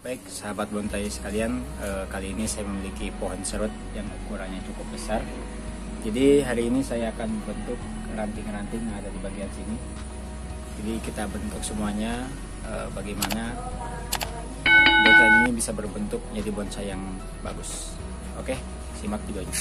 Baik sahabat bonsai sekalian, kali ini saya memiliki pohon serut yang ukurannya cukup besar. Jadi hari ini saya akan bentuk ranting-ranting yang ada di bagian sini. Jadi kita bentuk semuanya, bagaimana bonsai ini bisa berbentuk menjadi bonsai yang bagus. Oke, simak videonya.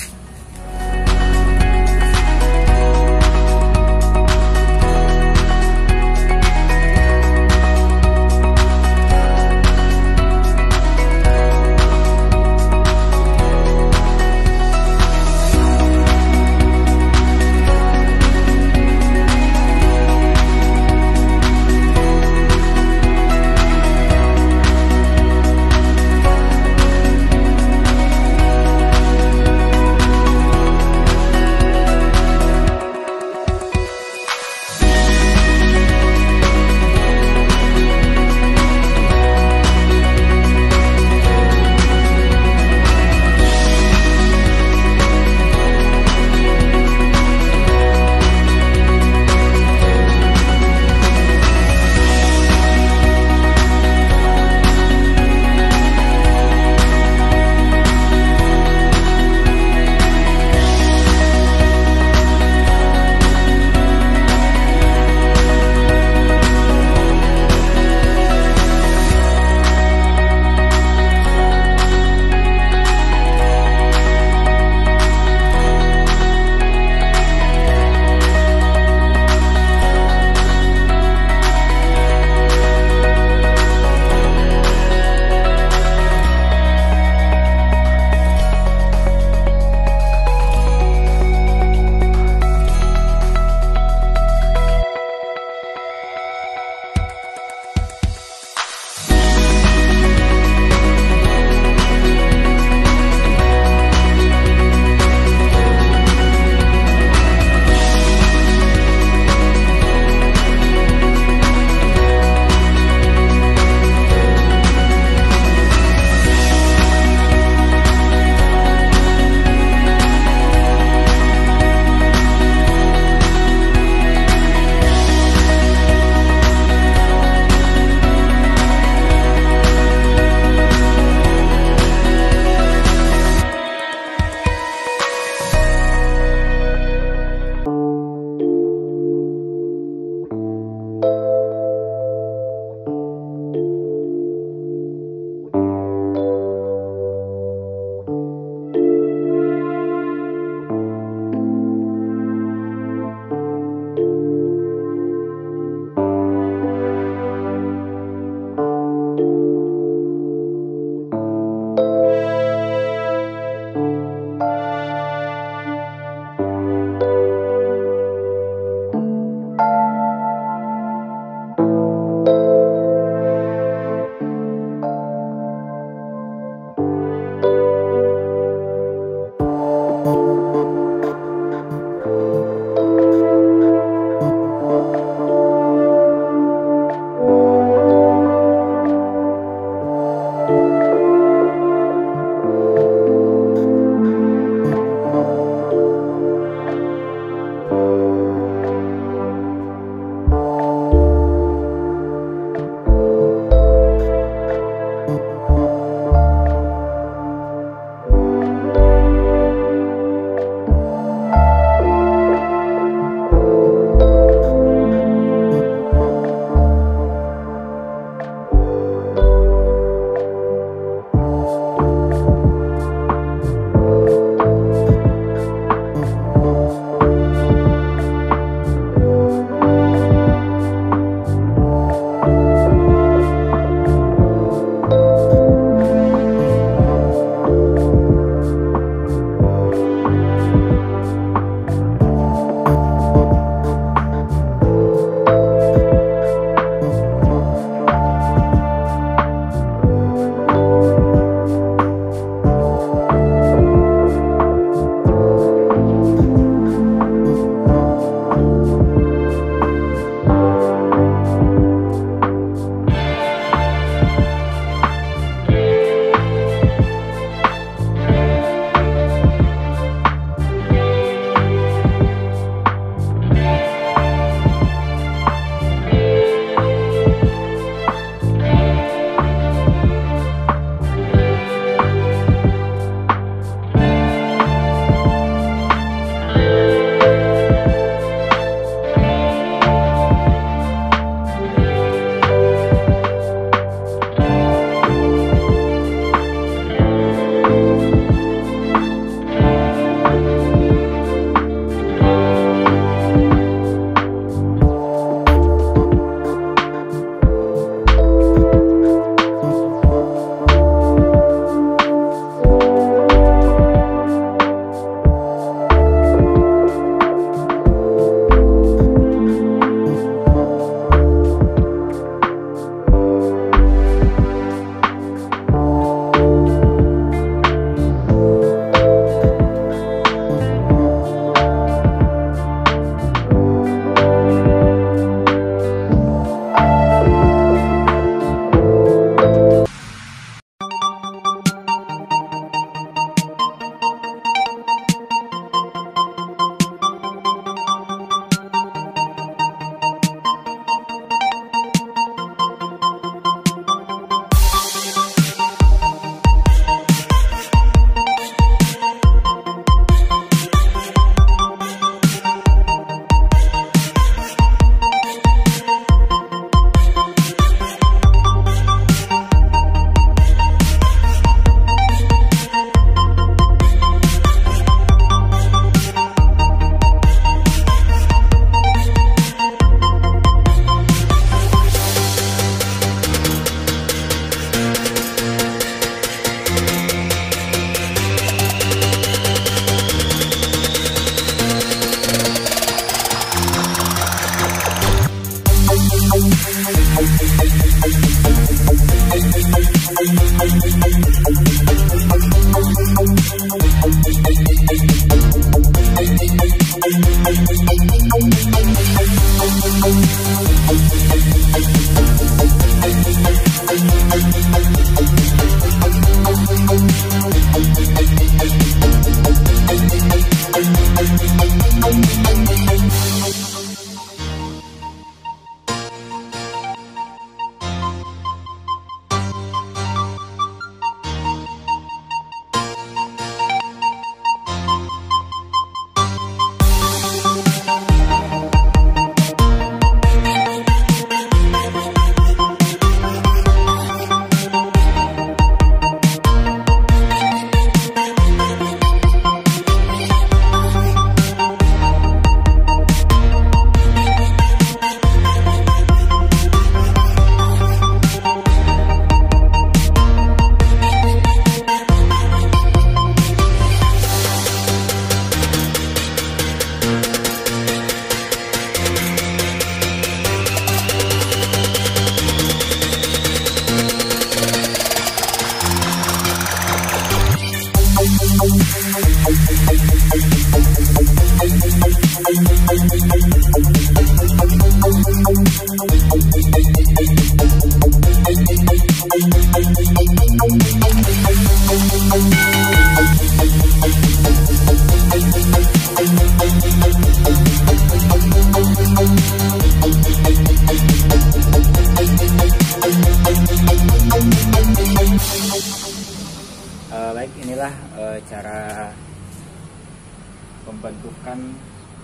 membutuhkan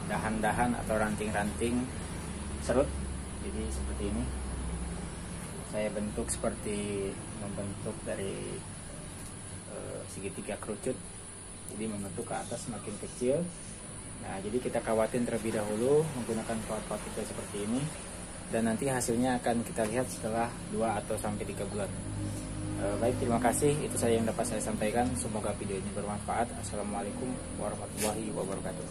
dahan-dahan atau ranting-ranting serut. Jadi seperti ini saya bentuk seperti membentuk dari segitiga kerucut, jadi membentuk ke atas semakin kecil. Nah, jadi kita kawatin terlebih dahulu menggunakan kawat-kawat kecil seperti ini, dan nanti hasilnya akan kita lihat setelah 2 atau sampai 3 bulan. Baik, terima kasih. Itu saja yang dapat saya sampaikan. Semoga video ini bermanfaat. Assalamualaikum warahmatullahi wabarakatuh.